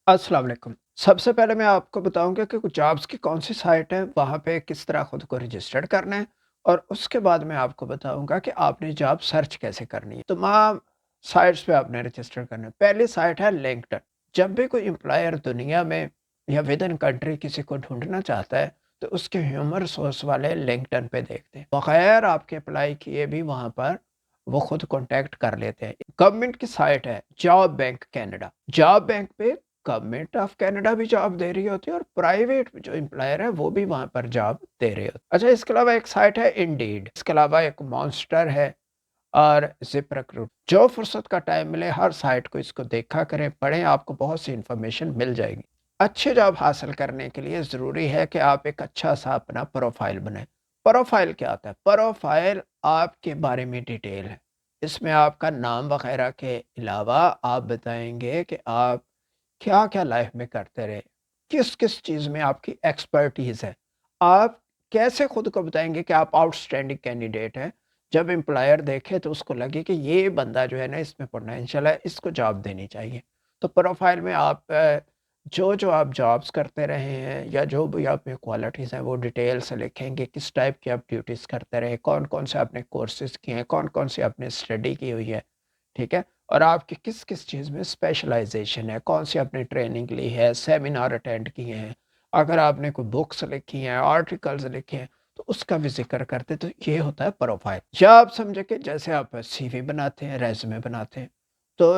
अस्सलाम वालेकुम। सबसे पहले मैं आपको बताऊँगा कि जॉब्स की कौन-सी साइट है, वहाँ पे किस तरह खुद को रजिस्टर्ड करना है और उसके बाद मैं आपको बताऊँगा कि आपने जॉब सर्च कैसे करनी है। तमाम साइट्स पे आपने रजिस्टर करना है। पहली साइट है लिंक्डइन। जब भी कोई एम्प्लॉयर दुनिया में या विद इन कंट्री किसी को ढूँढना चाहता है, तो उसके ह्यूमन रिसोर्स वाले लिंक्डइन पे देखते हैं। बगैर आपके अप्लाई किए भी वहाँ पर वो खुद कॉन्टैक्ट कर लेते हैं। गवर्नमेंट की साइट है job bank Canada. Job bank पे गवर्नमेंट ऑफ कनाडा भी जॉब दे रही होती है और प्राइवेट जो एम्प्लॉयर है वो भी वहाँ पर जॉब दे रहे होते हैं। अच्छा, इसके अलावा एक साइट है इंडीड, इसके अलावा एक मॉन्स्टर है और ज़िप रिक्रूट। जो फुर्सत का टाइम मिले हर साइट को इसको देखा करें, पढ़ें, आपको बहुत सी इन्फॉर्मेशन मिल जाएगी। अच्छी जॉब हासिल करने के लिए ज़रूरी है कि आप एक अच्छा सा अपना प्रोफाइल बनाएं। प्रोफाइल क्या होता है? प्रोफाइल आपके बारे में डिटेल है। इसमें आपका नाम वगैरह के अलावा आप बताएंगे कि आप क्या-क्या लाइफ में करते रहे? किस-किस चीज़ में आपकी एक्सपर्टीज़ है? आप कैसे खुद को बताएँगे कि आप आउटस्टैंडिंग कैंडिडेट हैं? जब एम्प्लॉयर देखे तो उसको लगे कि ये बंदा जो है ना इसमें पोटेंशियल है, इसको जॉब देनी चाहिए। तो प्रोफ़ाइल में आप जो-जो आप जॉब्स करते रहे हैं या जो भी आप में क्वालिटीज़ हैं वो डिटेल से लिखेंगे, किस टाइप की आप ड्यूटीज़ करते रहे, कौन-कौन से आपने कोर्सेज़ किए हैं, कौन-कौन सी आपने स्टडी की हुई है। ठीक है? और आपकी किस-किस चीज़ में स्पेशलाइज़ेशन है, कौन-सी आपने ट्रेनिंग ली है, सेमिनार अटेंड किए हैं, अगर आपने कोई बुक्स लिखी हैं, आर्टिकल्स लिखे हैं, तो उसका भी ज़िक्र करते तो ये होता है प्रोफ़ाइल। या आप समझे कि जैसे आप सीवी बनाते हैं, रेज़्यूमे बनाते हैं, तो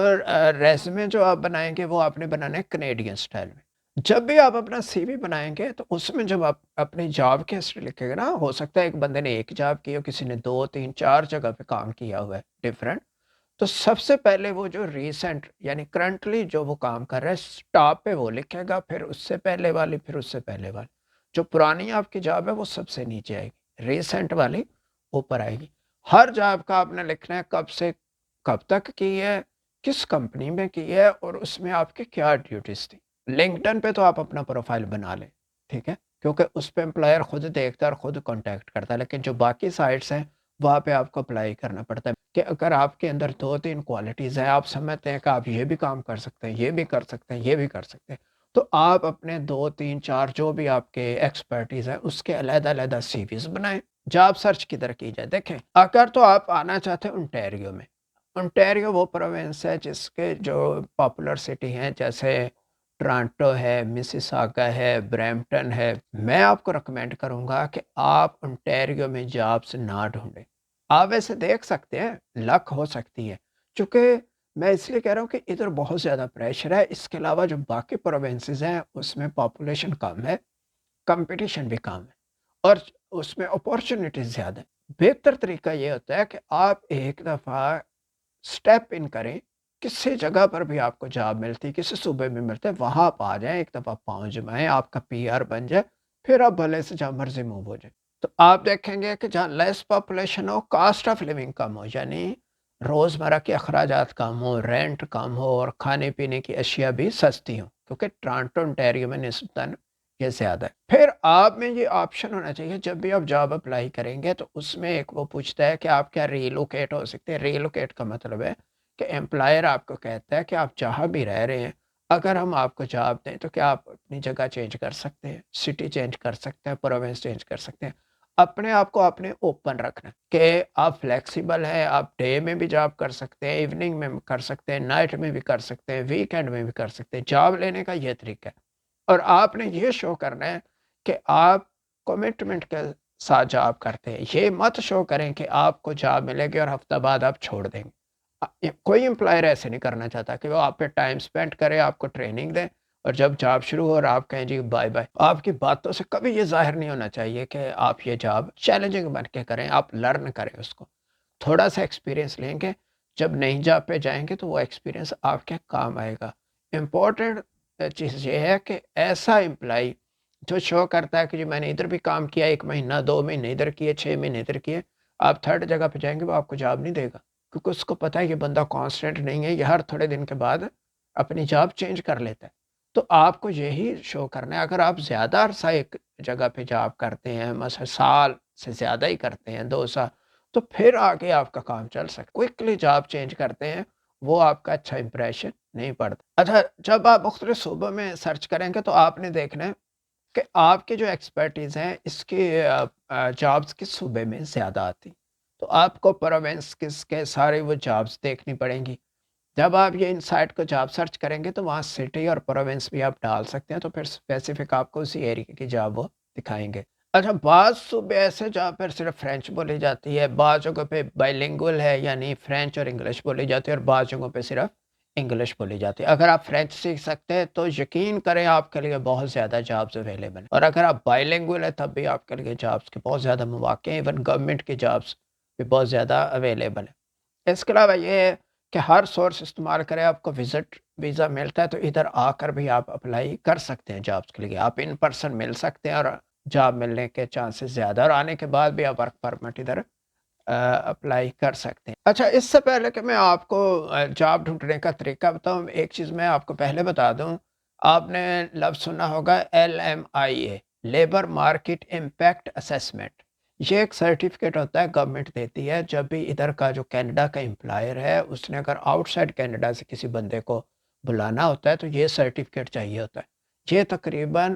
रेज़्यूमे जो आप बनाएँगे वो आपने बनाना है कनेडियन स्टाइल में। जब भी आप अपना सीवी बनाएँगे तो उसमें जब आप अपनी जॉब की हिस्ट्री लिखेंगे ना, हो सकता है एक बंदे ने 1 जॉब की हो, किसी ने 2, 3, 4 जगह पे काम किया हुआ है डिफरेंट। तो सबसे पहले वो जो रीसेंट यानी करंटली जो वो काम कर रहा है टॉप पे वो लिखेगा, फिर उससे पहले वाली, फिर उससे पहले वाली। जो पुरानी आपकी जॉब है वो सबसे नीचे आएगी, रीसेंट वाली ऊपर आएगी। हर जॉब का आपने लिखना है कब से कब तक की है, किस कंपनी में की है और उसमें आपकी क्या ड्यूटीज़ थी। लिंक्डइन पे तो आप अपना प्रोफाइल बना लें, ठीक है? क्योंकि उस पे एम्प्लॉयर खुद देखता है और खुद कॉन्टैक्ट करता है, लेकिन जो बाकी साइट्स हैं वहाँ पे आपको अप्लाई करना पड़ता है। कि अगर आपके अंदर 2-3 क्वालिटीज़ हैं, आप समझते हैं कि आप ये भी काम कर सकते हैं, ये भी कर सकते हैं, ये भी कर सकते हैं, तो आप अपने 2, 3, 4 जो भी आपके एक्सपर्टीज़ है, उसके अलग-अलग सीवीज़ बनाएँ। जॉब सर्च किधर की जाए? देखें, अगर तो आप आना चाहते हैं ओंटारियो में, ओंटारियो वो प्रोविंस है जिसके जो पॉपुलर सिटी हैं, जैसे टोरंटो है, मिसिसागा है, ब्रैम्पटन है। मैं आपको रिकमेंड करूँगा कि आप ओंटारियो में जॉब्स ना ढूँढें। आप वैसे देख सकते हैं, लक हो सकती है। चूँकि मैं इसलिए कह रहा हूँ कि इधर बहुत ज़्यादा प्रेशर है, इसके अलावा जो बाकी प्रोविंसेस हैं, उसमें पॉपुलेशन कम है, कंपटीशन भी कम है और उसमें अपॉर्च्युनिटीज़ ज़्यादा है। बेहतर तरीका ये होता है कि आप एक दफ़ा स्टेप इन करें, किसी जगह पर भी आपको जॉब मिलती है, किसी सूबे में मिलता है, वहाँ आप आ जाएँ, एक दफ़ा पाँव जमाएँ, आपका पीआर बन जाए, फिर आप भले से जहाँ मर्ज़ी मूव हो जाएँ। तो आप देखेंगे कि जहाँ लेस पॉपुलेशन हो, कॉस्ट ऑफ लिविंग कम हो, यानी रोज़मर्रा के अखराजात कम हो, रेंट कम हो और खाने-पीने की अशिया भी सस्ती हों, क्योंकि टोरंटो, ओंटारियो में निस्बतन ये ज़्यादा है। फिर आप में ये ऑप्शन होना चाहिए, जब भी आप जॉब अप्लाई करेंगे तो उसमें एक वो पूछता है कि आप क्या रिलोकेट हो सकते हैं। रिलोकेट का मतलब है कि एम्प्लॉयर आपको कहता है कि आप जहाँ भी रह रहे हैं, अगर हम आपको जॉब दें तो क्या आप अपनी जगह चेंज कर सकते हैं, सिटी चेंज कर सकते हैं, प्रोविंस चेंज कर सकते हैं। अपने आप को आपने ओपन रखना है कि आप फ्लेक्सिबल हैं, आप डे में भी जॉब कर सकते हैं, इवनिंग में कर सकते हैं, नाइट में भी कर सकते हैं, वीकेंड में भी कर सकते हैं। जॉब लेने का ये तरीका है। और आपने ये शो करना है कि आप कमिटमेंट के साथ जॉब करते हैं। ये मत शो करें कि आपको जॉब मिलेगी और हफ्ता बाद आप छोड़ देंगे। कोई एम्प्लॉयर ऐसे नहीं करना चाहता कि वो आप पे टाइम स्पेंड करे, आपको ट्रेनिंग दे और जब जॉब शुरू हो और आप कहें जी बाय बाय। आपकी बातों से कभी ये ज़ाहिर नहीं होना चाहिए कि आप ये जॉब चैलेंजिंग बन के करें, आप लर्न करें उसको। थोड़ा-सा एक्सपीरियंस लेंगे, जब नई जॉब पे जाएँगे तो वो एक्सपीरियंस आपके काम आएगा। इम्पोर्टेंट चीज़ ये है कि ऐसा एम्प्लॉयी जो शो करता है कि जी मैंने इधर भी काम किया 1 महीना, 2 महीने इधर किए, 6 महीने इधर किए, आप थर्ड जगह पे जाएँगे वो आपको जॉब नहीं देगा। क्योंकि उसको पता है ये बंदा कांस्टेंट नहीं है, ये हर थोड़े दिन के बाद अपनी जॉब चेंज कर लेता है। तो आपको यही शो करना है, अगर आप ज़्यादा अरसा एक जगह पे जॉब करते हैं, मसलन साल से ज़्यादा ही करते हैं, 2 साल, तो फिर आगे आपका काम चल सकता है। क्विकली जॉब चेंज करते हैं, वो आपका अच्छा इंप्रेशन نہیں پڑتا۔ اچھا، جب آپ مختلف صوبوں میں سرچ کریں گے تو آپ نے دیکھنا ہے کہ آپ کی جو ایکسپرٹیز ہیں اس کی جابس کس صوبے میں زیادہ آتی، تو آپ کو پروونس کس کے سارے وہ جابس دیکھنی پڑیں گی۔ جب آپ یہ ان سائٹ کو جاب سرچ کریں گے تو وہاں سٹی اور پروونس بھی آپ ڈال سکتے ہیں، تو پھر اسپیسیفک آپ کو اسی ایریا کی جاب وہ دکھائیں گے۔ اچھا، بعض صوبے ایسے جہاں پر صرف فرینچ بولی جاتی ہے، بعض جگہوں پہ بائی لنگول ہے، یعنی فرینچ اور انگلش بولی جاتی ہے، اور بعض جگہوں پہ صرف انگلش بولی جاتی ہے۔ اگر آپ فرینچ سیکھ سکتے ہیں تو یقین کریں آپ کے لیے بہت زیادہ جابس اویلیبل ہیں، اور اگر آپ بائی لنگول ہیں تب بھی آپ کے لیے جابس کے بہت زیادہ مواقع ہیں، ایون گورنمنٹ کی جابس بھی بہت زیادہ اویلیبل ہیں۔ اس کے علاوہ یہ ہے کہ ہر سورس استعمال کریں، آپ کو وزٹ ویزا ملتا ہے تو ادھر آ کر بھی آپ اپلائی کر سکتے ہیں جابس کے لیے، آپ ان پرسن مل سکتے ہیں اور جاب ملنے کے چانسز زیادہ، اور آنے کے بعد بھی آپ ورک پرمٹ ادھر اپلائی کر سکتے ہیں۔ اچھا، اس سے پہلے کہ میں آپ کو جاب ڈھونڈنے کا طریقہ بتاؤں، ایک چیز میں آپ کو پہلے بتا دوں، آپ نے لفظ سنا ہوگا LMIA، labour market impact assessment. یہ ایک سرٹیفکیٹ ہوتا ہے، گورنمنٹ دیتی ہے جب بھی ادھر کا جو کینیڈا کا امپلائر ہے اس نے اگر آؤٹ سائڈ کینیڈا سے کسی بندے کو بلانا ہوتا ہے تو یہ سرٹیفکیٹ چاہیے ہوتا ہے۔ یہ تقریباً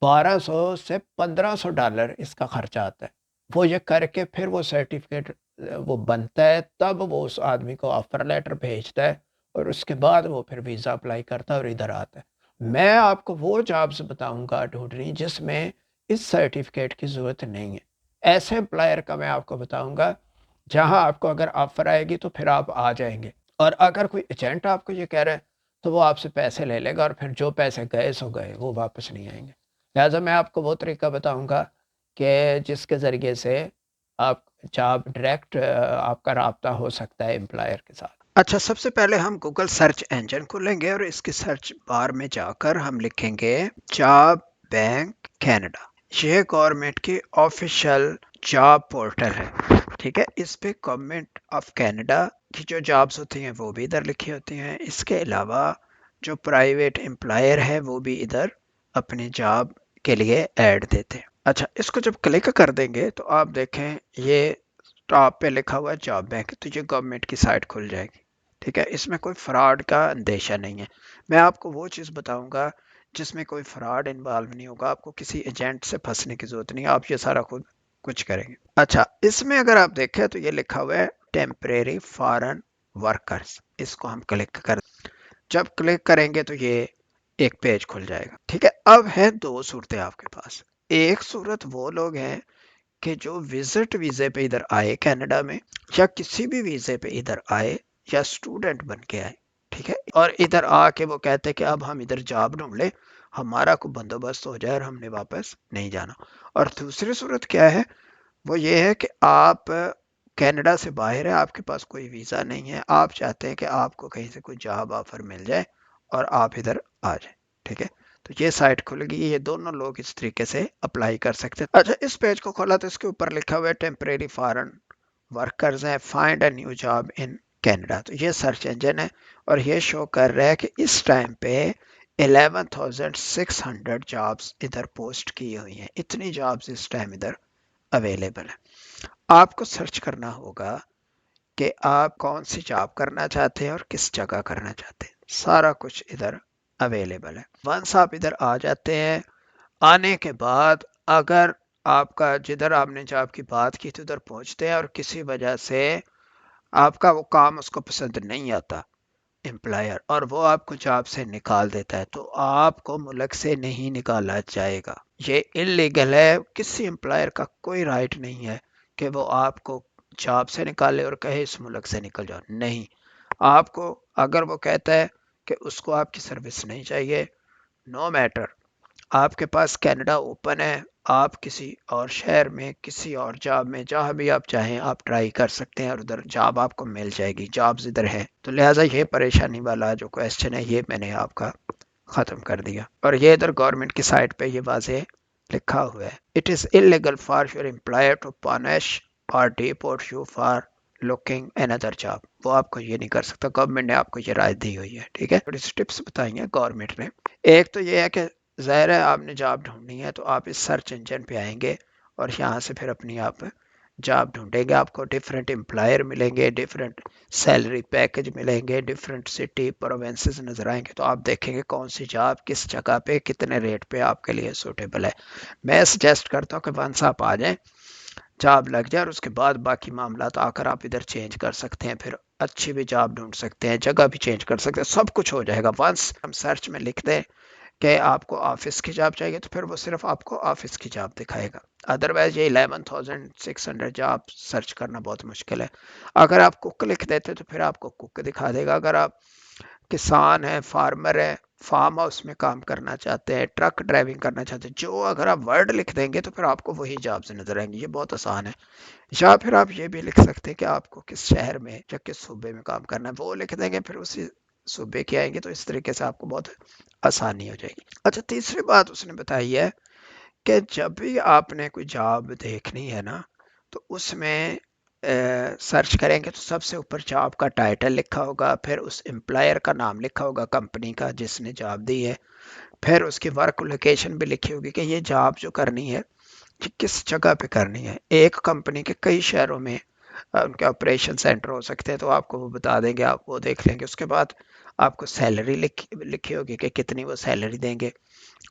$1200 سے $1500 اس کا خرچہ آتا ہے۔ وہ یہ کر کے پھر وہ سرٹیفکیٹ وہ بنتا ہے، تب وہ اس آدمی کو آفر لیٹر بھیجتا ہے، اور اس کے بعد وہ پھر ویزا اپلائی کرتا ہے اور ادھر آتا ہے۔ میں آپ کو وہ جابس بتاؤں گا ڈھونڈنی جس میں اس سرٹیفکیٹ کی ضرورت نہیں ہے۔ ایسے امپلائر کا میں آپ کو بتاؤں گا جہاں آپ کو اگر آفر آئے گی تو پھر آپ آ جائیں گے، اور اگر کوئی ایجنٹ آپ کو یہ کہہ رہا ہے تو وہ آپ سے پیسے لے لے گا، اور پھر جو پیسے گئے سو گئے، وہ واپس نہیں آئیں گے۔ لہٰذا میں آپ کو وہ طریقہ بتاؤں گا کہ جس کے ذریعے سے آپ جاب ڈائریکٹ آپ کا رابطہ ہو سکتا ہے امپلائر کے ساتھ۔ اچھا، سب سے پہلے ہم گوگل سرچ انجن کھولیں گے اور اس کے سرچ بار میں جا کر ہم لکھیں گے جاب بینک کینیڈا۔ یہ گورنمنٹ کی آفیشیل جاب پورٹل ہے، ٹھیک ہے۔ اس پہ گورنمنٹ آف کینیڈا کی جو جابس ہوتی ہیں وہ بھی ادھر لکھی ہوتی ہیں۔ اس کے علاوہ جو پرائیویٹ امپلائر ہے وہ بھی ادھر اپنی جاب کے لیے ایڈ دیتے ہیں۔ اچھا، اس کو جب کلک کر دیں گے تو آپ دیکھیں یہ ٹاپ پہ لکھا ہوا ہے جاب بینک، تو یہ گورنمنٹ کی سائٹ کھل جائے گی، ٹھیک ہے۔ اس میں کوئی فراڈ کا اندیشہ نہیں ہے۔ میں آپ کو وہ چیز بتاؤں گا جس میں کوئی فراڈ انوالو نہیں ہوگا، آپ کو کسی ایجنٹ سے پھنسنے کی ضرورت نہیں ہے، آپ یہ سارا خود کچھ کریں گے۔ اچھا، اس میں اگر آپ دیکھیں تو یہ لکھا ہوا ہے ٹیمپریری فارن ورکرز، اس کو ہم کلک کر جب کلک کریں گے تو یہ ایک پیج کھل جائے گا، ٹھیک ہے۔ اب ہے دو صورتیں آپ کے پاس۔ ایک صورت وہ لوگ ہیں کہ جو وزٹ ویزے پہ ادھر آئے کینیڈا میں، یا کسی بھی ویزے پہ ادھر آئے، یا اسٹوڈنٹ بن کے آئے، ٹھیک ہے، اور ادھر آ کے وہ کہتے ہیں کہ اب ہم ادھر جاب ڈھونڈ لیں، ہمارا کو بندوبست ہو جائے اور ہم نے واپس نہیں جانا۔ اور دوسری صورت کیا ہے، وہ یہ ہے کہ آپ کینیڈا سے باہر ہے، آپ کے پاس کوئی ویزا نہیں ہے، آپ چاہتے ہیں کہ آپ کو کہیں سے کوئی جاب آفر مل جائے اور آپ ادھر آ جائیں، ٹھیک ہے۔ تو یہ سائٹ کھل گئی، یہ دونوں لوگ اس طریقے سے اپلائی کر سکتے ہیں۔ اچھا، اس پیج کو کھولا تو اس کے اوپر لکھا ہوا ہے ٹیمپریری فارن ورکرز ہیں، find a new job in Canada. تو یہ سرچ انجن ہے اور یہ شو کر رہا ہے کہ اس ٹائم پہ 11,600 جابس ادھر پوسٹ کی ہوئی ہیں۔ اتنی جابس اس ٹائم ادھر اویلیبل ہیں۔ آپ کو سرچ کرنا ہوگا کہ آپ کون سی جاب کرنا چاہتے ہیں اور کس جگہ کرنا چاہتے ہیں، سارا کچھ ادھر اویلیبل ہے۔ ونس آپ ادھر آ جاتے ہیں، آنے کے بعد اگر آپ کا جدھر آپ نے جاب کی بات کی تھی ادھر پہنچتے ہیں اور کسی وجہ سے آپ کا وہ کام اس کو پسند نہیں آتا امپلائر، اور وہ آپ کو جاب سے نکال دیتا ہے، تو آپ کو ملک سے نہیں نکالا جائے گا۔ یہ انلیگل ہے، کسی امپلائر کا کوئی رائٹ نہیں ہے کہ وہ آپ کو جاب سے نکالے اور کہے اس ملک سے نکل جاؤ، نہیں۔ آپ کو اگر وہ کہتا ہے کہ اس کو آپ کی سروس نہیں چاہیے، نو میٹر، آپ کے پاس کینیڈا اوپن ہے، آپ کسی اور شہر میں کسی اور جاب میں جہاں بھی آپ چاہیں آپ ٹرائی کر سکتے ہیں اور ادھر جاب آپ کو مل جائے گی، جابز ادھر ہے۔ تو لہٰذا یہ پریشانی والا جو کویسچن ہے یہ میں نے آپ کا ختم کر دیا، اور یہ ادھر گورنمنٹ کی سائٹ پہ یہ واضح لکھا ہوا ہے، it is illegal for your employer to punish اور deport you for looking another job. وہ آپ کو یہ نہیں کر سکتا، گورنمنٹ نے آپ کو یہ رائے دی ہوئی ہے، ٹھیک ہے۔ تھوڑی سی ٹپس بتائی ہیں گورنمنٹ نے۔ ایک تو یہ ہے کہ ظاہر ہے آپ نے جاب ڈھونڈنی ہے تو آپ اس سرچ انجن پہ آئیں گے اور یہاں سے پھر اپنی آپ जॉब ढूंढेंगे आपको डिफरेंट एम्प्लॉयर मिलेंगे, डिफरेंट सैलरी पैकेज मिलेंगे, डिफरेंट सिटी प्रोविंसेस नज़र आएंगे, तो आप देखेंगे कौन सी जॉब किस जगह पे कितने रेट पे आपके लिए सूटेबल है। मैं सजेस्ट करता हूँ कि वंस आप आ जाएं, जॉब लग जाए, और उसके बाद बाकी मामला तो आकर आप इधर चेंज कर सकते हैं, फिर अच्छी भी जॉब ढूंढ सकते हैं, जगह भी चेंज कर सकते हैं, सब कुछ हो जाएगा। वंस हम सर्च में लिख दें कि आपको ऑफिस की जॉब चाहिए, तो फिर वो सिर्फ आपको ऑफिस की जॉब दिखाएगा। अदरवाइज ये 11,600 जॉब सर्च करना बहुत मुश्किल है। अगर आप कुक लिख देते तो फिर आपको कुक दिखा देगा। अगर आप किसान हैं, फार्मर हैं, फार्म हाउस में काम करना चाहते हैं, ट्रक ड्राइविंग करना चाहते हैं, जो अगर आप वर्ड लिख देंगे तो फिर आपको वही जॉब्स नजर आएंगी। ये बहुत आसान है। या फिर आप ये भी लिख सकते हैं कि आपको किस शहर में या किस सूबे में काम करना है, वो लिख देंगे, फिर उसी सूबे की आएंगे, तो इस तरीके से आपको बहुत आसानी हो जाएगी। अच्छा, तीसरी बात उसने बताई है कि जब भी आपने कोई जॉब देखनी है ना, तो उसमें सर्च करेंगे तो सबसे ऊपर जॉब का टाइटल लिखा होगा, फिर उस एम्प्लॉयर का नाम लिखा होगा कंपनी का जिसने जॉब दी है, फिर उसकी वर्क लोकेशन भी लिखी होगी कि ये जॉब जो करनी है कि किस जगह पे करनी है। एक कंपनी के कई शहरों में उनके ऑपरेशन सेंटर हो सकते हैं, तो आपको वो बता देंगे, आप वो देख लेंगे। उसके बाद आपको सैलरी लिखी होगी कि कितनी वो सैलरी देंगे।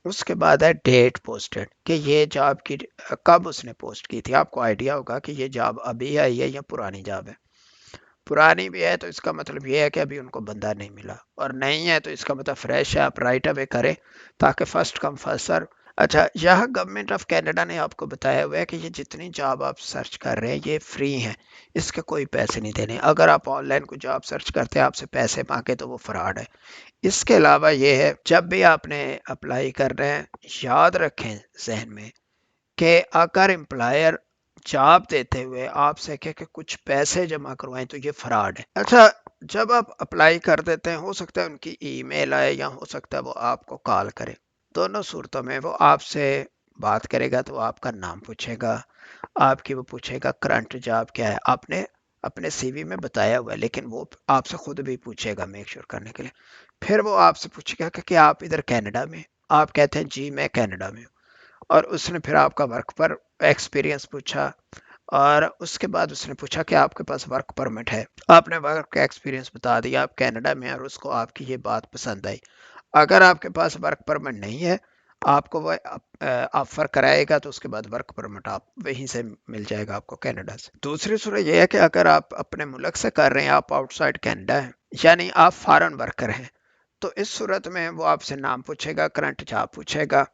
उसके बाद है डेट पोस्टेड, कि ये जॉब की कब उसने पोस्ट की थी। आपको आइडिया होगा कि ये जॉब अभी आई है या पुरानी जॉब है। पुरानी भी है तो इसका मतलब ये है कि अभी उनको बंदा नहीं मिला, और नहीं है तो इसका मतलब फ्रेश है, आप राइट अवे करें ताकि फर्स्ट कम फर्स्ट सर्व। अच्छा, यह गवर्नमेंट ऑफ कनाडा ने आपको बताया हुआ है कि ये जितनी जॉब आप सर्च कर रहे हैं ये फ्री हैं, इसके कोई पैसे नहीं देने। अगर आप ऑनलाइन कोई जॉब सर्च करते हैं आपसे पैसे मांगे तो वो फ्रॉड है। इसके अलावा ये है, जब भी आपने अप्लाई कर रहे हैं याद रखें जहन में कि अगर एम्प्लॉयर जॉब देते हुए आपसे कहे कि कुछ पैसे जमा करवाएं तो ये फ्रॉड है। अच्छा, जब आप अप्लाई कर देते हैं हो सकता है उनकी ईमेल आए या हो सकता है वो आपको कॉल करे। दोनों सूरतों में वो आपसे बात करेगा तो वो आपका नाम पूछेगा, आपकी वो पूछेगा करंट जॉब क्या है। आपने अपने सीवी में बताया हुआ है, लेकिन वो आपसे खुद भी पूछेगा मेक श्योर करने के लिए। फिर वो आपसे पूछेगा कि क्या आप इधर कनाडा में, आप कहते हैं जी मैं कनाडा में हूँ, और उसने फिर आपका वर्क पर एक्सपीरियंस पूछा, और उसके बाद उसने पूछा कि आपके पास वर्क परमिट है। आपने वर्क एक्सपीरियंस बता दिया, आप कनाडा में हैं, और उसको आपकी ये बात पसंद आई। अगर आपके पास वर्क परमिट नहीं है, आपको वो ऑफर कराएगा, तो उसके बाद वर्क परमिट आप वहीं से मिल जाएगा आपको कनाडा से। दूसरी सूरत यह है कि अगर आप अपने मुल्क से कर रहे हैं, आप आउटसाइड कनाडा हैं, यानी आप फॉरेन वर्कर हैं, तो इस सूरत में वो आपसे नाम पूछेगा, करंट जॉब पूछेगा,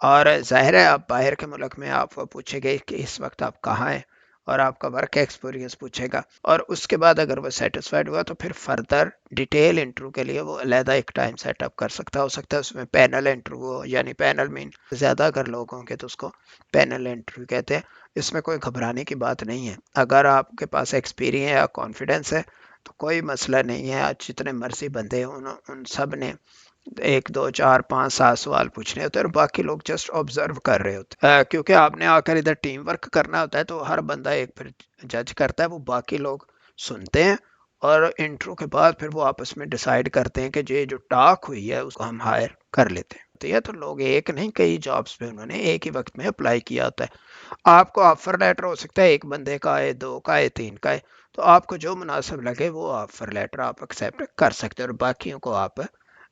और ज़ाहिर है आप बाहर के मुल्क में आप पूछेंगे कि इस वक्त आप कहाँ हैं, और आपका वर्क एक्सपीरियंस पूछेगा। और उसके बाद अगर वो सेटिस्फाइड हुआ तो फिर फर्दर डिटेल इंटरव्यू के लिए वो अलहदा एक टाइम सेटअप कर सकता है। हो सकता है उसमें पैनल इंटरव्यू हो, यानी पैनल मीन ज़्यादा अगर लोग होंगे तो उसको पैनल इंटरव्यू कहते हैं। इसमें कोई घबराने की बात नहीं है। अगर आपके पास एक्सपीरियंस या कॉन्फिडेंस है तो कोई मसला नहीं है। आज जितने मर्जी बंदे हैं उन सब ने 1 2 4 5 7 सवाल पूछने होते हैं, और बाकी लोग जस्ट ऑब्जर्व कर रहे होते हैं। क्योंकि आपने आकर इधर टीम वर्क करना होता है, तो हर बंदा एक फिर जज करता है, वो बाकी लोग सुनते हैं, और इंटरव्यू के बाद फिर वो आपस में डिसाइड करते हैं कि ये जो टॉक हुई है उसको हम हायर कर लेते हैं। तो ये तो लोग एक नहीं कई जॉब्स पे उन्होंने एक ही वक्त में अप्लाई किया होता है। आपको ऑफर लेटर हो सकता है एक बंदे का आए, दो का आए, तीन का आए, तो आपको जो मुनासिब लगे वो ऑफर लेटर आप एक्सेप्ट कर सकते हैं, और बाकियों को आप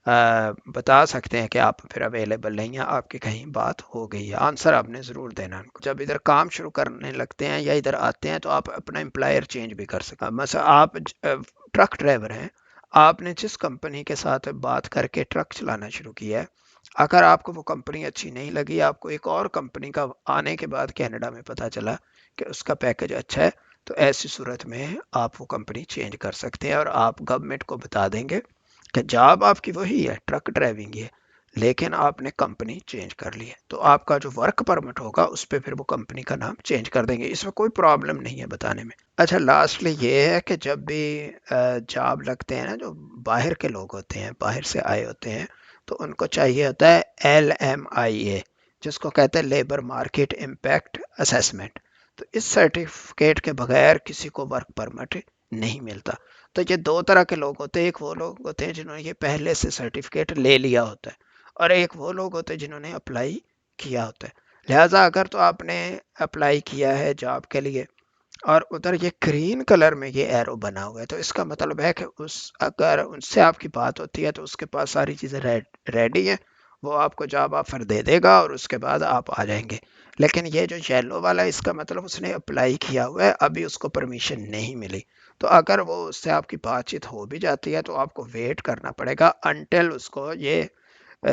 बता सकते हैं कि आप फिर अवेलेबल नहीं है, आपकी कहीं बात हो गई है। आंसर आपने ज़रूर देना उनको। जब इधर काम शुरू करने लगते हैं या इधर आते हैं तो आप अपना एम्प्लॉयर चेंज भी कर सकते हैं। मतलब आप ट्रक ड्राइवर हैं, आपने जिस कंपनी के साथ बात करके ट्रक चलाना शुरू किया है, अगर आपको वो कंपनी अच्छी नहीं लगी, आपको एक और कंपनी का आने के बाद कनाडा में पता चला कि उसका पैकेज अच्छा है, तो ऐसी सूरत में आप वो कंपनी चेंज कर सकते हैं, और आप गवर्नमेंट को बता देंगे कि जॉब आपकी वही है, ट्रक ड्राइविंग ही है, लेकिन आपने कंपनी चेंज कर ली है। तो आपका जो वर्क परमिट होगा उस पर फिर वो कंपनी का नाम चेंज कर देंगे। इसमें कोई प्रॉब्लम नहीं है बताने में। अच्छा, लास्टली ये है कि जब भी जॉब लगते हैं ना, जो बाहर के लोग होते हैं, बाहर से आए होते हैं, तो उनको चाहिए होता है LMIA, जिसको कहते हैं लेबर मार्केट इम्पैक्ट असेसमेंट। तो इस सर्टिफिकेट के बगैर किसी को वर्क परमिट नहीं मिलता। तो ये दो तरह के लोग होते हैं, एक वो लोग होते हैं जिन्होंने ये पहले से सर्टिफिकेट ले लिया होता है, और एक वो लोग होते हैं जिन्होंने अप्लाई किया होता है। लिहाजा अगर तो आपने अप्लाई किया है जॉब के लिए, اور ادھر یہ گرین کلر میں یہ ایرو بنا ہوا ہے، تو اس کا مطلب ہے کہ اگر ان سے آپ کی بات ہوتی ہے تو اس کے پاس ساری چیزیں ریڈی ہیں، وہ آپ کو جاب آفر دے دے گا اور اس کے بعد آپ آ جائیں گے۔ لیکن یہ جو یلو والا اس کا مطلب اس نے اپلائی کیا ہوا ہے، ابھی اس کو پرمیشن نہیں ملی، تو اگر وہ اس سے آپ کی بات چیت ہو بھی جاتی ہے تو آپ کو ویٹ کرنا پڑے گا انٹل اس کو یہ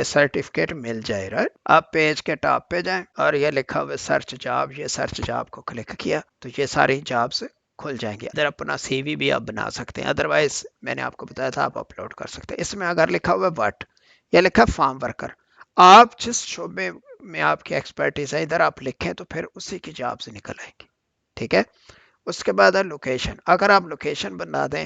سرٹیفکیٹ مل جائے، رائٹ؟ آپ پیج کے ٹاپ پہ جائیں اور یہ لکھا ہوا سرچ جاب، یہ سرچ جاب کو کلک کیا تو یہ ساری جابس کھل جائیں گے۔ ادھر اپنا سی وی بھی آپ بنا سکتے ہیں، ادروائز میں نے آپ کو بتایا تھا آپ اپلوڈ کر سکتے ہیں۔ اس میں اگر لکھا ہوا وٹ، یہ لکھا فارم ورکر، آپ جس شعبے میں آپ کی ایکسپرٹیز ہے ادھر آپ لکھیں تو پھر اسی کی جابس نکل آئیں گی، ٹھیک ہے؟ اس کے بعد ہے لوکیشن، اگر آپ لوکیشن بنا دیں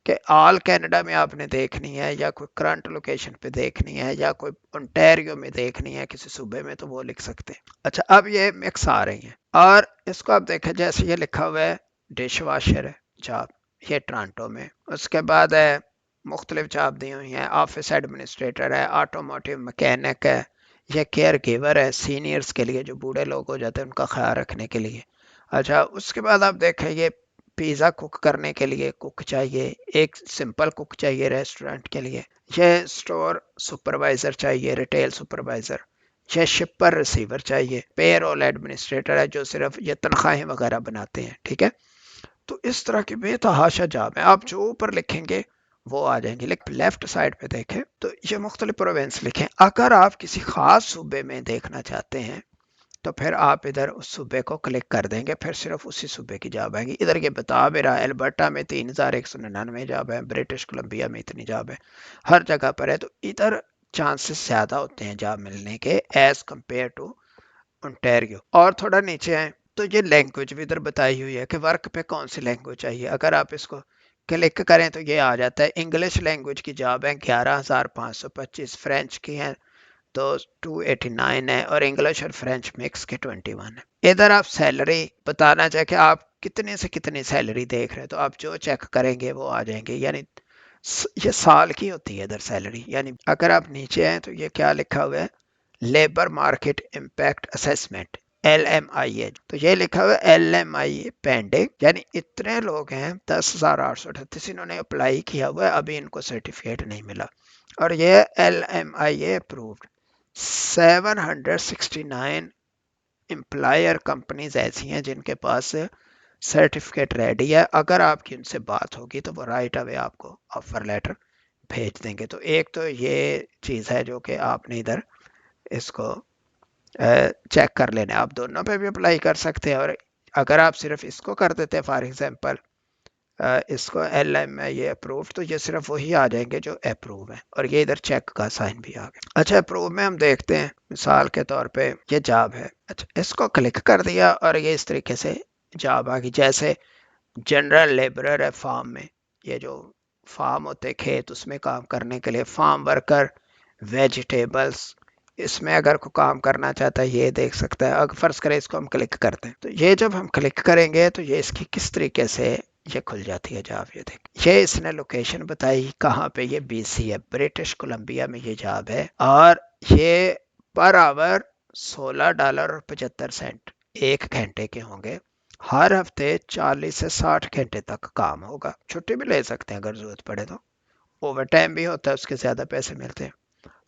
کہ آل کینیڈا میں آپ نے دیکھنی ہے یا کوئی کرنٹ لوکیشن پہ دیکھنی ہے یا کوئی انٹیریو میں دیکھنی ہے کسی صوبے میں، تو وہ لکھ سکتے ہیں۔ اچھا، اب یہ مکس آ رہی ہیں اور اس کو آپ دیکھیں جیسے یہ لکھا ہوا ہے ڈش واشر ہے جاب، یہ ٹرانٹو میں۔ اس کے بعد ہے مختلف جاب دی ہوئی ہیں، آفس ایڈمنسٹریٹر ہے، آٹوموٹیو مکینک ہے، یہ کیئر گیور ہے سینئرز کے لیے جو بوڑھے لوگ ہو جاتے ہیں ان کا خیال رکھنے کے لیے۔ اچھا، اس کے بعد آپ دیکھیں یہ پیزا کوک کرنے کے لیے کوک چاہیے، ایک سمپل کوک چاہیے ریسٹورنٹ کے لیے، یہ اسٹور سپروائزر چاہیے، ریٹیل سپروائزر، یہ شپر ریسیور چاہیے، پے رول ایڈمنسٹریٹر ہے جو صرف یہ تنخواہیں وغیرہ بناتے ہیں، ٹھیک ہے؟ تو اس طرح کی بے تحاشا جاب ہے، آپ جو اوپر لکھیں گے وہ آ جائیں گے۔ لیکن لیفٹ سائڈ پہ دیکھیں تو یہ مختلف پروونس لکھیں، اگر آپ کسی خاص صوبے میں دیکھنا چاہتے ہیں تو پھر آپ ادھر اس صوبے کو کلک کر دیں گے، پھر صرف اسی صوبے کی جاب آئیں گی۔ ادھر یہ بتا بھی رہا ہے البرٹا میں 3199 جاب ہے، برٹش کولمبیا میں اتنی جاب ہے، ہر جگہ پر ہے، تو ادھر چانسز زیادہ ہوتے ہیں جاب ملنے کے ایز کمپیئر ٹو انٹیریو۔ اور تھوڑا نیچے آئیں تو یہ لینگویج بھی ادھر بتائی ہوئی ہے کہ ورک پہ کون سی لینگویج چاہیے، اگر آپ اس کو کلک کریں تو یہ آ جاتا ہے انگلش لینگویج کی جاب ہے 11,525، فرینچ کی ہیں تو 289 ہے، اور انگلش اور فرینچ مکس کے 21 ہے۔ ادھر آپ سیلری بتانا چاہیں کہ آپ کتنے سے کتنی سیلری دیکھ رہے ہیں، تو آپ جو چیک کریں گے وہ آ جائیں گے، یعنی یہ سال کی ہوتی ہے ادھر سیلری۔ یعنی اگر آپ نیچے ہیں تو یہ کیا لکھا ہوا ہے، labour market impact assessment, LMIA، تو یہ لکھا ہوا ہے LMIA پینڈنگ، یعنی اتنے لوگ ہیں 10,838 انہوں نے اپلائی کیا ہوا ہے، ابھی ان کو سرٹیفکیٹ نہیں ملا، اور یہ LMIA اپرووڈ 769 امپلائر کمپنیز ایسی ہیں جن کے پاس سرٹیفکیٹ ریڈی ہے، اگر آپ کی ان سے بات ہوگی تو وہ رائٹ اوے آپ کو آفر لیٹر بھیج دیں گے۔ تو ایک تو یہ چیز ہے جو کہ آپ نے ادھر اس کو چیک کر لینا ہے، آپ دونوں پہ بھی اپلائی کر سکتے ہیں، اور اگر آپ صرف اس کو کر دیتے فار ایگزامپل اس کو LMIA اپرووڈ، تو یہ صرف وہی آ جائیں گے جو اپروو ہے، اور یہ ادھر چیک کا سائن بھی آ گیا۔ اچھا، اپروو میں ہم دیکھتے ہیں مثال کے طور پہ یہ جاب ہے، اچھا اس کو کلک کر دیا اور یہ اس طریقے سے جاب آ گئی، جیسے جنرل لیبرر ہے فارم میں، یہ جو فارم ہوتے کھیت اس میں کام کرنے کے لیے، فارم ورکر ویجیٹیبلز، اس میں اگر کوئی کام کرنا چاہتا ہے یہ دیکھ سکتا ہے۔ اگر فرض کریں اس کو ہم کلک کرتے ہیں تو یہ جب ہم کلک کریں گے تو یہ اس کی کس طریقے سے یہ کھل جاتی ہے جاب، یہ دیکھ، یہ اس نے لوکیشن بتائی کہاں پہ، یہ BC ہے، برٹش کولمبیا میں یہ جاب ہے، اور یہ پر آور $16.75 ایک گھنٹے کے ہوں گے، ہر ہفتے 40 سے 60 گھنٹے تک کام ہوگا، چھٹی بھی لے سکتے ہیں اگر ضرورت پڑے تو، اوور ٹائم بھی ہوتا ہے اس کے زیادہ پیسے ملتے ہیں۔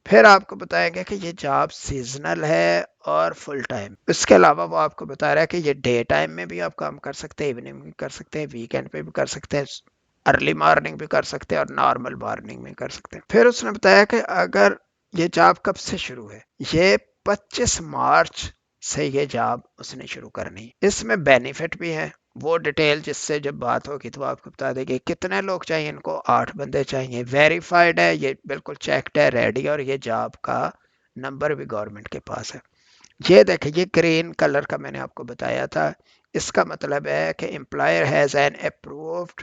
پھر آپ کو بتائیں گے کہ یہ جاب سیزنل ہے اور فل ٹائم، اس کے علاوہ وہ آپ کو بتا رہا ہے کہ یہ ڈے ٹائم میں بھی آپ کام کر سکتے ہیں، ایوننگ میں کر سکتے ہیں، ویکینڈ پہ بھی کر سکتے ہیں، ارلی مارننگ بھی کر سکتے ہیں اور نارمل مارننگ میں کر سکتے ہیں۔ پھر اس نے بتایا کہ اگر یہ جاب کب سے شروع ہے، یہ 25 مارچ سے یہ جاب اس نے شروع کرنی، اس میں بینیفٹ بھی ہیں، وہ ڈیٹیل جس سے جب بات ہوگی تو آپ کو بتا دیں گے کتنے لوگ چاہیے، ان کو 8 بندے چاہیے، ویریفائڈ ہے، یہ بالکل چیکڈ ہے، ریڈی، اور یہ جاب کا نمبر بھی گورنمنٹ کے پاس ہے۔ یہ دیکھیں، یہ گرین کلر کا میں نے آپ کو بتایا تھا، اس کا مطلب ہے کہ employer has an approved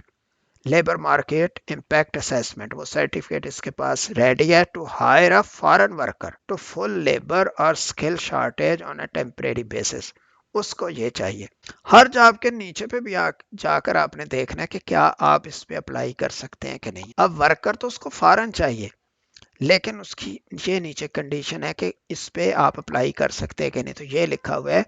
labour market impact assessment, وہ سرٹیفکیٹ اس کے پاس ریڈی ہے to hire a foreign worker to fill labour or skill shortage on a temporary basis, اس کو یہ چاہیے۔ ہر جاب کے نیچے پہ بھی جا کر آپ نے دیکھنا ہے کہ کیا آپ اس پہ اپلائی کر سکتے ہیں کہ نہیں۔ اب ورکر تو اس کو فارن چاہیے، لیکن اس کی یہ نیچے کنڈیشن ہے کہ اس پہ آپ اپلائی کر سکتے ہیں کہ نہیں، تو یہ لکھا ہوا ہے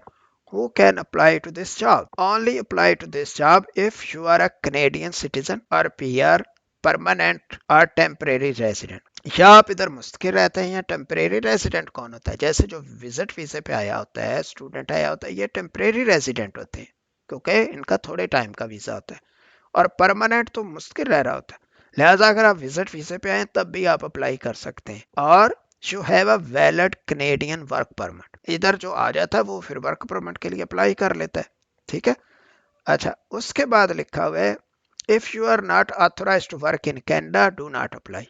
who can apply to this job. Only apply to this job if you are a Canadian citizen or PR, permanent or temporary resident. या आप इधर मुस्तकिल रहते हैं या टेम्परेरी रेजिडेंट कौन होता है? जैसे जो विजिट वीजे पे आया होता है, स्टूडेंट आया होता है, ये टेम्परेरी रेजिडेंट होते हैं क्योंकि इनका थोड़े टाइम का वीजा होता है, और परमानेंट तो मुश्किल रह रहा होता है। लिहाजा अगर आप विजिट वीजे पे आए तब भी आप अप्लाई कर सकते हैं। और you have a valid Canadian work permit, इधर जो आ जाता है वो फिर वर्क परमिट के लिए अप्लाई कर लेता है। ठीक है। अच्छा, उसके बाद लिखा हुआ है if you are not authorize to work in Canada do not apply.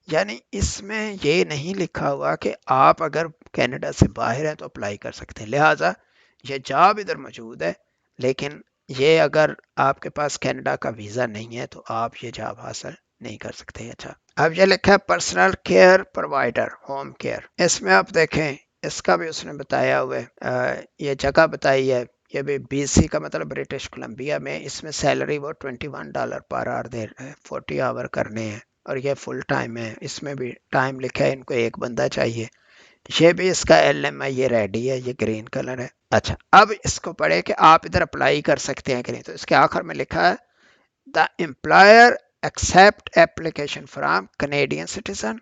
यानी इसमें ये नहीं लिखा हुआ कि आप अगर कनाडा से बाहर हैं तो अप्लाई कर सकते हैं। लिहाजा ये जॉब इधर मौजूद है, लेकिन ये अगर आपके पास कनाडा का वीज़ा नहीं है तो आप ये जॉब हासिल नहीं कर सकते। अच्छा, अब ये लिखा है personal care provider home care. इसमें आप देखें, इसका भी उसने बताया हुआ है, ये जगह बताई है। ये भी BC का मतलब ब्रिटिश कोलंबिया में। इसमें सैलरी वो $21 पर आवर दे रहे हैं, 40 आवर करने हैं, और ये फुल टाइम है। इसमें भी टाइम लिखा है, इनको एक बंदा चाहिए। ये भी इसका LMI ये रेडी है, ये ग्रीन कलर है। अच्छा, अब इसको पढ़े कि आप इधर अप्लाई कर सकते हैं कि नहीं। तो इसके आखिर में लिखा है the employer accept application from Canadian citizen,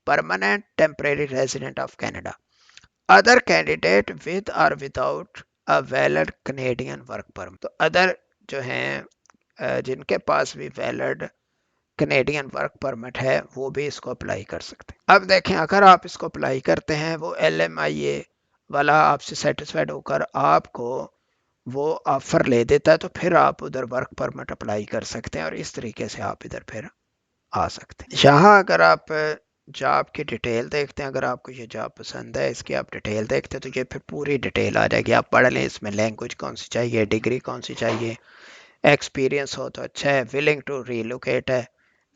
permanent temporary resident of Canada, other candidate with और without a valid Canadian work permit. तो अदर जो हैं जिनके पास भी वैलिड कैनेडियन वर्क परमिट है वो भी इसको अप्लाई कर सकते हैं। अब देखें, अगर आप इसको अप्लाई करते हैं, वो LMIA वाला आपसे सेटिस्फाइड होकर आपको वो ऑफर ले देता है, तो फिर आप उधर वर्क परमिट अप्लाई कर सकते हैं और इस तरीके से आप इधर फिर आ सकते हैं। यहाँ अगर आप जॉब की डिटेल देखते हैं, अगर आपको ये जॉब पसंद है, इसकी आप डिटेल देखते हैं, तो ये फिर पूरी डिटेल आ जाएगी। आप पढ़ लें, इसमें लैंग्वेज कौन सी चाहिए, डिग्री कौन सी चाहिए, एक्सपीरियंस हो तो अच्छा है, विलिंग टू रीलोकेट है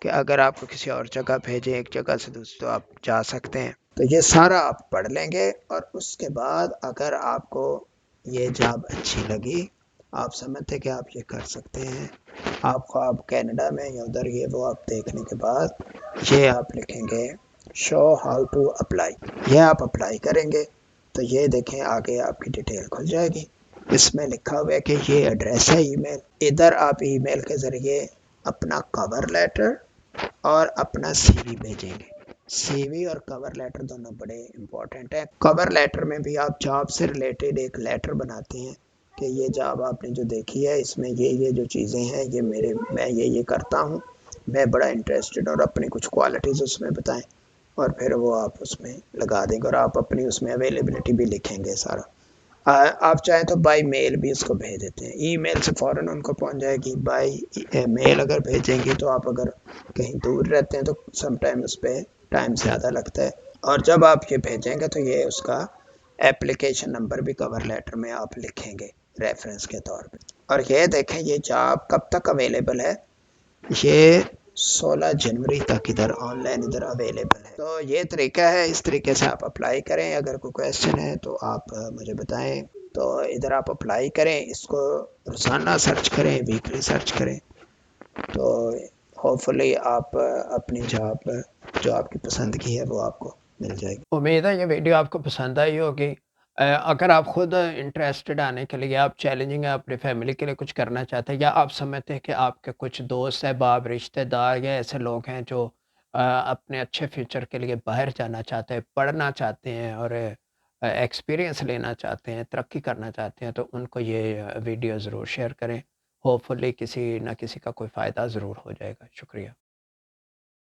कि अगर आपको किसी और जगह भेजें एक जगह से दूसरी तो आप जा सकते हैं। तो ये सारा आप पढ़ लेंगे और उसके बाद अगर आपको ये जॉब अच्छी लगी, आप समझते कि आप ये कर सकते हैं, आपको आप कनाडा में या उधर ये वो आप देखने के बाद ये आप लिखेंगे शो हाउ टू अप्लाई, ये आप अप्लाई करेंगे तो ये देखें आगे आपकी डिटेल खुल जाएगी। इसमें लिखा हुआ है कि ये एड्रेस है ईमेल, इधर आप ईमेल के ज़रिए अपना कवर लेटर और अपना CV भेजेंगे। CV और कवर लेटर दोनों बड़े इंपॉर्टेंट है। कवर लेटर में भी आप जॉब से रिलेटेड एक लेटर बनाते हैं कि ये जॉब आपने जो देखी है इसमें ये जो चीज़ें हैं, ये मैं ये करता हूँ, मैं बड़ा इंटरेस्टेड, और अपनी कुछ क्वालिटीज़ उसमें बताएं, और फिर वो आप उसमें लगा देंगे और आप अपनी उसमें अवेलेबिलिटी भी लिखेंगे सारा। आप चाहें तो बाई मेल भी इसको भेज देते हैं, ईमेल से फ़ौरन उनको पहुंच जाएगी। बाई मेल अगर भेजेंगे तो आप अगर कहीं दूर रहते हैं तो सम टाइम उस पर टाइम ज़्यादा लगता है, और जब आप ये भेजेंगे तो ये उसका एप्लीकेशन नंबर भी कवर लेटर में आप लिखेंगे रेफरेंस के तौर पे। और ये देखें, ये जॉब कब तक अवेलेबल है, ये 16 जनवरी तक इधर ऑनलाइन इधर अवेलेबल है। तो ये तरीका है, इस तरीके से आप अप्लाई करें। अगर कोई क्वेश्चन है तो आप मुझे बताएं। तो इधर आप अप्लाई करें, इसको रोज़ाना सर्च करें, वीकली सर्च करें, तो होपफुली आप अपनी जॉब जो आपकी पसंद की है वो आपको मिल जाएगी। उम्मीद है ये वीडियो आपको पसंद आई होगी। अगर आप खुद इंटरेस्टेड आने के लिए, आप चैलेंजिंग है, अपनी फैमिली के लिए कुछ करना चाहते हैं, या आप समझते हैं कि आपके कुछ दोस्त अहबाब, रिश्तेदार या ऐसे लोग हैं जो अपने अच्छे फ्यूचर के लिए बाहर जाना चाहते हैं, पढ़ना चाहते हैं और एक्सपीरियंस लेना चाहते हैं, तरक्की करना चाहते हैं, तो उनको ये वीडियो ज़रूर शेयर करें। होपफुली किसी न किसी का कोई फ़ायदा ज़रूर हो जाएगा। शुक्रिया।